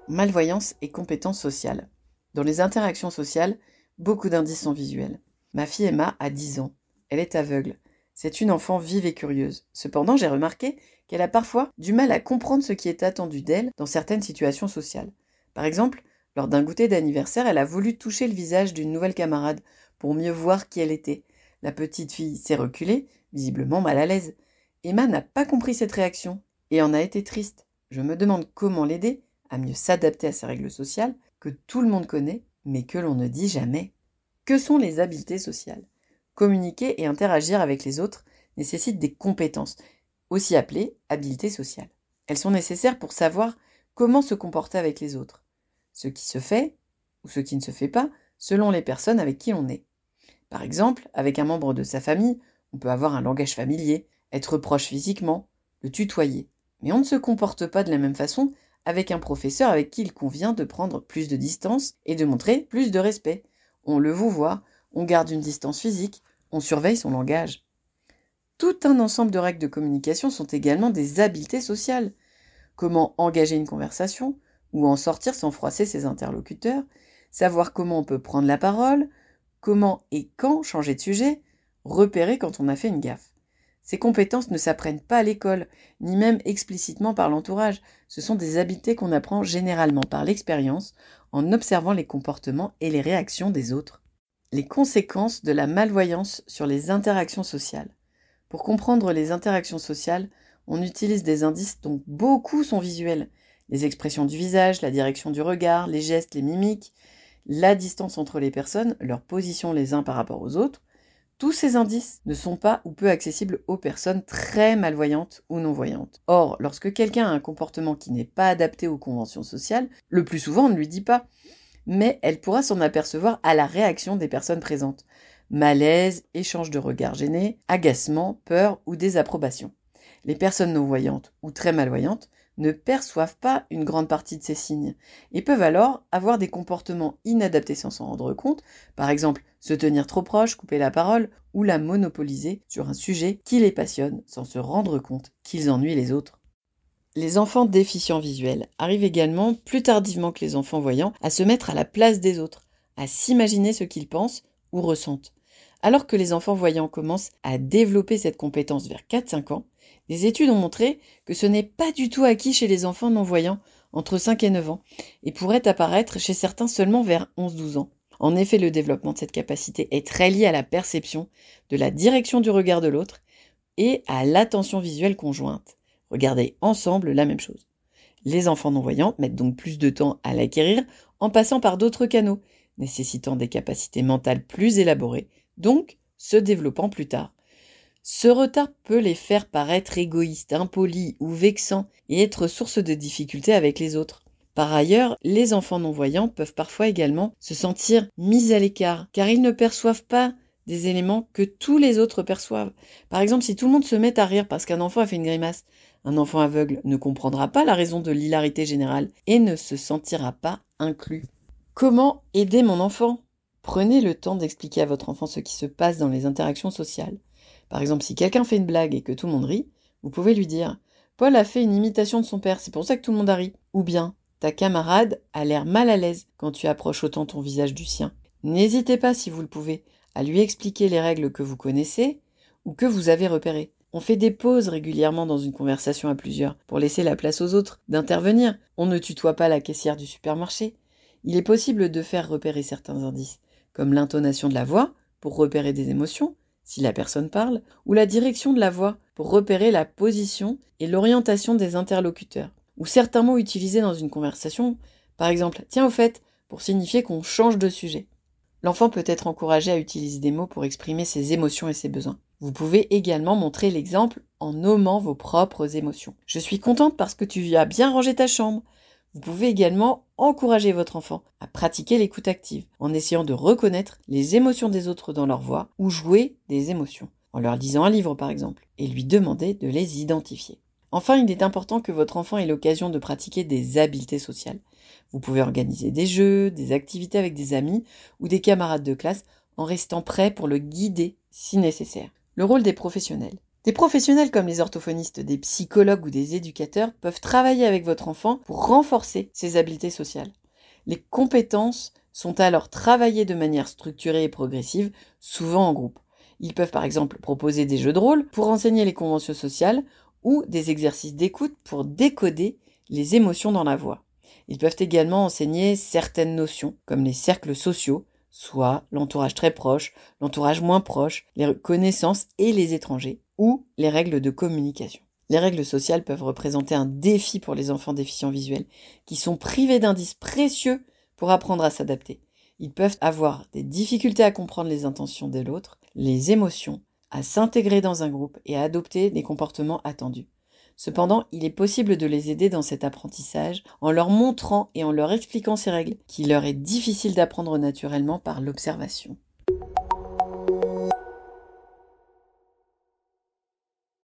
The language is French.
Malvoyance et compétences sociales. Dans les interactions sociales, beaucoup d'indices sont visuels. Ma fille Emma a 10 ans. Elle est aveugle. C'est une enfant vive et curieuse. Cependant, j'ai remarqué qu'elle a parfois du mal à comprendre ce qui est attendu d'elle dans certaines situations sociales. Par exemple, lors d'un goûter d'anniversaire, elle a voulu toucher le visage d'une nouvelle camarade pour mieux voir qui elle était. La petite fille s'est reculée, visiblement mal à l'aise. Emma n'a pas compris cette réaction et en a été triste. Je me demande comment l'aider à mieux s'adapter à ces règles sociales que tout le monde connaît, mais que l'on ne dit jamais. Que sont les habiletés sociales ? Communiquer et interagir avec les autres nécessite des compétences, aussi appelées habiletés sociales. Elles sont nécessaires pour savoir comment se comporter avec les autres, ce qui se fait ou ce qui ne se fait pas selon les personnes avec qui on est. Par exemple, avec un membre de sa famille, on peut avoir un langage familier, être proche physiquement, le tutoyer. Mais on ne se comporte pas de la même façon avec un professeur avec qui il convient de prendre plus de distance et de montrer plus de respect. On le vouvoie, on garde une distance physique, on surveille son langage. Tout un ensemble de règles de communication sont également des habiletés sociales. Comment engager une conversation ou en sortir sans froisser ses interlocuteurs, savoir comment on peut prendre la parole, comment et quand changer de sujet, repérer quand on a fait une gaffe. Ces compétences ne s'apprennent pas à l'école, ni même explicitement par l'entourage. Ce sont des habiletés qu'on apprend généralement par l'expérience, en observant les comportements et les réactions des autres. Les conséquences de la malvoyance sur les interactions sociales. Pour comprendre les interactions sociales, on utilise des indices dont beaucoup sont visuels. Les expressions du visage, la direction du regard, les gestes, les mimiques, la distance entre les personnes, leur position les uns par rapport aux autres. Tous ces indices ne sont pas ou peu accessibles aux personnes très malvoyantes ou non-voyantes. Or, lorsque quelqu'un a un comportement qui n'est pas adapté aux conventions sociales, le plus souvent on ne lui dit pas, mais elle pourra s'en apercevoir à la réaction des personnes présentes. Malaise, échange de regards gênés, agacement, peur ou désapprobation. Les personnes non-voyantes ou très malvoyantes ne perçoivent pas une grande partie de ces signes et peuvent alors avoir des comportements inadaptés sans s'en rendre compte, par exemple se tenir trop proche, couper la parole ou la monopoliser sur un sujet qui les passionne sans se rendre compte qu'ils ennuient les autres. Les enfants déficients visuels arrivent également, plus tardivement que les enfants voyants, à se mettre à la place des autres, à s'imaginer ce qu'ils pensent ou ressentent. Alors que les enfants voyants commencent à développer cette compétence vers 4-5 ans, des études ont montré que ce n'est pas du tout acquis chez les enfants non-voyants entre 5 et 9 ans et pourrait apparaître chez certains seulement vers 11-12 ans. En effet, le développement de cette capacité est très lié à la perception de la direction du regard de l'autre et à l'attention visuelle conjointe. Regardez ensemble la même chose. Les enfants non-voyants mettent donc plus de temps à l'acquérir en passant par d'autres canaux, nécessitant des capacités mentales plus élaborées, donc se développant plus tard. Ce retard peut les faire paraître égoïstes, impolis ou vexants et être source de difficultés avec les autres. Par ailleurs, les enfants non-voyants peuvent parfois également se sentir mis à l'écart, car ils ne perçoivent pas des éléments que tous les autres perçoivent. Par exemple, si tout le monde se met à rire parce qu'un enfant a fait une grimace, un enfant aveugle ne comprendra pas la raison de l'hilarité générale et ne se sentira pas inclus. Comment aider mon enfant ? Prenez le temps d'expliquer à votre enfant ce qui se passe dans les interactions sociales. Par exemple, si quelqu'un fait une blague et que tout le monde rit, vous pouvez lui dire « Paul a fait une imitation de son père, c'est pour ça que tout le monde a ri. » Ou bien « Ta camarade a l'air mal à l'aise quand tu approches autant ton visage du sien. » N'hésitez pas, si vous le pouvez, à lui expliquer les règles que vous connaissez ou que vous avez repérées. On fait des pauses régulièrement dans une conversation à plusieurs pour laisser la place aux autres d'intervenir. On ne tutoie pas la caissière du supermarché. Il est possible de faire repérer certains indices, comme l'intonation de la voix pour repérer des émotions, si la personne parle, ou la direction de la voix pour repérer la position et l'orientation des interlocuteurs, ou certains mots utilisés dans une conversation, par exemple « tiens au fait » pour signifier qu'on change de sujet. L'enfant peut être encouragé à utiliser des mots pour exprimer ses émotions et ses besoins. Vous pouvez également montrer l'exemple en nommant vos propres émotions. « Je suis contente parce que tu as bien rangé ta chambre ». Vous pouvez également encourager votre enfant à pratiquer l'écoute active, en essayant de reconnaître les émotions des autres dans leur voix ou jouer des émotions, en leur lisant un livre par exemple, et lui demander de les identifier. Enfin, il est important que votre enfant ait l'occasion de pratiquer des habiletés sociales. Vous pouvez organiser des jeux, des activités avec des amis ou des camarades de classe en restant prêt pour le guider si nécessaire. Le rôle des professionnels. Des professionnels comme les orthophonistes, des psychologues ou des éducateurs peuvent travailler avec votre enfant pour renforcer ses habiletés sociales. Les compétences sont alors travaillées de manière structurée et progressive, souvent en groupe. Ils peuvent par exemple proposer des jeux de rôle pour enseigner les conventions sociales ou des exercices d'écoute pour décoder les émotions dans la voix. Ils peuvent également enseigner certaines notions comme les cercles sociaux, soit l'entourage très proche, l'entourage moins proche, les connaissances et les étrangers, ou les règles de communication. Les règles sociales peuvent représenter un défi pour les enfants déficients visuels, qui sont privés d'indices précieux pour apprendre à s'adapter. Ils peuvent avoir des difficultés à comprendre les intentions de l'autre, les émotions, à s'intégrer dans un groupe et à adopter les comportements attendus. Cependant, il est possible de les aider dans cet apprentissage en leur montrant et en leur expliquant ces règles, qui leur est difficile d'apprendre naturellement par l'observation.